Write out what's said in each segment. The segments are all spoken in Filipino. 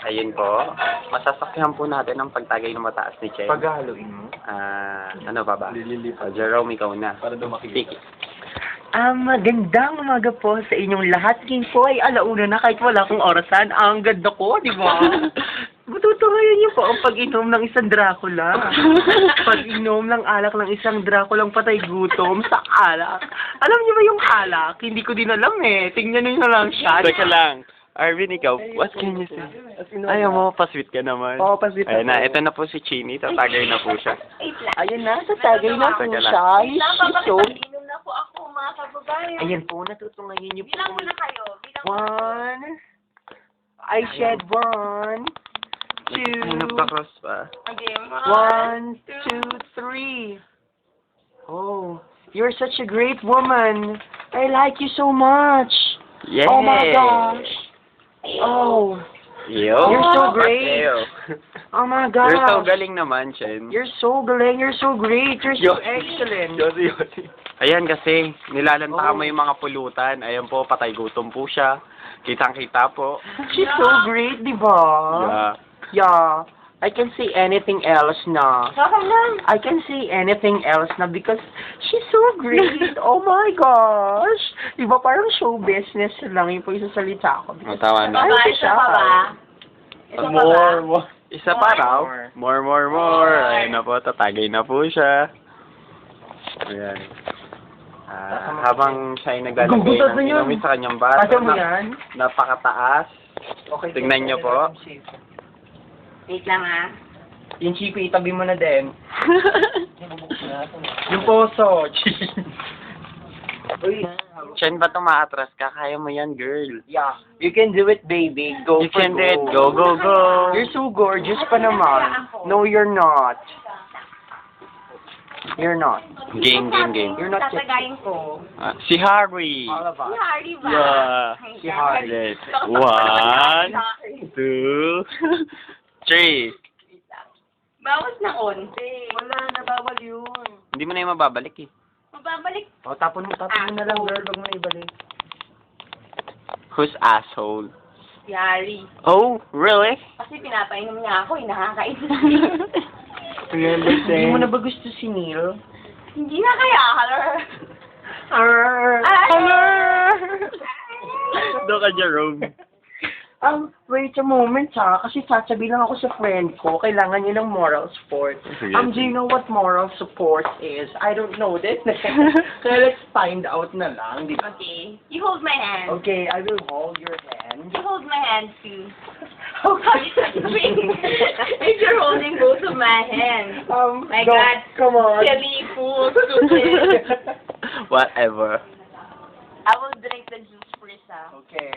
Ayun po. Masasakyan po natin ang pagtagay ng mataas ni Chen. Paghahaluin mo? Ano pa ba? Jerome, ikaw na. Para dumakik. Magandang umaga po sa inyong lahat. Ngayon po ay alauna na kahit wala akong orasan. Ang ganda ko, di ba? Matutuhayan niyo po ang pag-inom ng isang Dracula. Pag-inom ng alak ng isang Draculang patay gutom sa alak. Alam niyo ba yung alak? Hindi ko din alam eh. Tingnan niyo na lang siya. Teka lang. Arvin, ikaw, what can you say? Ayaw mo, pasweet ka naman. Oo, pasweet Ayun na, ako. ito na po si Chini. Tatagay na po siya. Ayun na, tatagay na po Teka lang. siya. So, Inom na po ako, mga kababayan. ayan po, natutungayin niyo po. Bilang muna kayo. Bilang One. I shed one. Two. Ano pa, cross pa? Okay. 1, 2, 3. Oh, you're such a great woman. I like you so much. Yeah! Oh my gosh. Oh, Yo! You're so great. Ew. oh my gosh. You're so galing naman, Chen. You're so galing. You're so great. You're so Yossi. excellent. Yossi. Ayan kasi, nilalanta Oh. mo yung mga pulutan. Ayan po, patay gutom po siya. Kitang-kita po. She's so great, di ba? Yeah. Yeah. I can say anything else na. Saka lang. I can say anything else na because she's so great. Oh my gosh. Di ba parang show business lang yung pagsasalita ko. Matawa na. Ay, Baba, siya. isa pa ba? Isa pa ba? More. Isa pa raw. More. Ayun na po, tatagay na po siya. Ayan. Habang siya ay naglalagay Gugutot ng na yun. inumin sa kanyang baso, Pasa mo yan. napakataas. Okay. Tignan niyo po. Wait lang ah. Yung chipi, itabi mo na din. Yung poso. Uy. Chen, ba tumaatras ka? Kaya mo yan, girl. Yeah. You can do it, baby. Go You for can do it. Go, go, go. You're so gorgeous pa naman. No, you're not. You're not. Game. You're not Tatagayin ko. Si Harry. All of Si us. Harry ba? Yeah. Si Harry. Let's. 1, 2, 3. Bawas na konti. Wala, nabawal yun. Hindi mo na yung mababalik eh. Mababalik. O, tapon mo na lang, girl. Huwag mo na ibalik. Who's asshole? Si Harry. Oh, really? Kasi pinapainom niya ako, nakakainom. Hindi mo na ba gusto si Neil? Hindi na kaya, Doon ka, Jerome. Wait a moment ha, kasi sasabihin lang ako sa friend ko, kailangan niya ng moral support. Sige. Do you know what moral support is? I don't know this. Kaya let's find out na lang. Di ba? Okay. You hold my hand. Okay, I will hold your hand. You hold my hand too. If you're holding both of my hands. My go, God. come on. Silly fool, stupid. Whatever. I will drink the juice first, ah. Okay.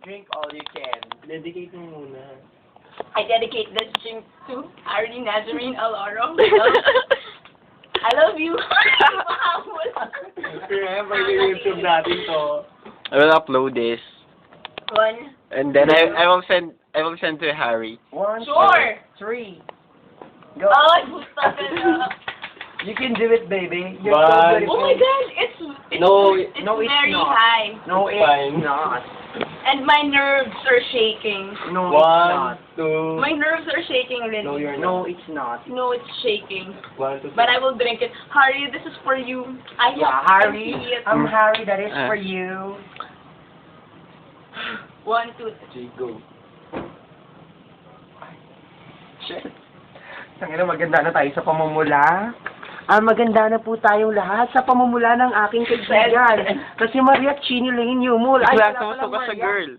Drink all you can. Dedicate mo muna. I dedicate this drink to Harry Nazarene Aloro. I love you. Remember, YouTube natin to. I will upload this. One. And then I will send to Harry. 1, Sure. 2, 3. Go. Oh, stop it. You can do it, baby. You're One. so beautiful. Oh my God, it's No, it's no, it's very not. high, No, it's Fine. not. and my nerves are shaking. No, it's not. 2. My nerves are shaking, really. No, it's not. No, it's shaking. 1, 2, But I will drink it. Harry, this is for you. I hope Yeah, you can Harry. see it. I'm Harry. That is for you. 1, 2, 3, go. Shit. Tangina, maganda na tayo sa pamumula. Maganda na po tayong lahat sa pamumula ng aking kaibigan. Kasi Maria Chini Lane Yumul. Ay, wala Klase mo palang ka sa Maria. girl.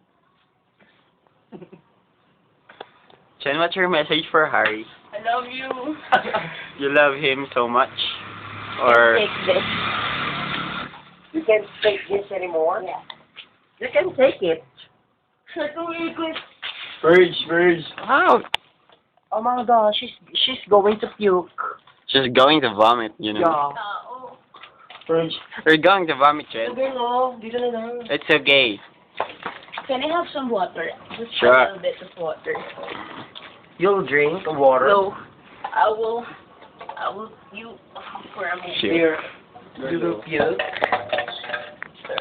Chen, what's your message for Harry? I love you. You love him so much? Or... Take this. You can't take this anymore? Yeah. You can take it. Verge. Wow. Oh my gosh, she's going to puke. She's going to vomit, you know. Yeah. Oh. We're going to vomit, Chen. no. Dito na lang. It's okay. Can I have some water? Just Sure. a little bit of water. You'll drink water. No. I will you for a moment. Sure. Here. You will puke.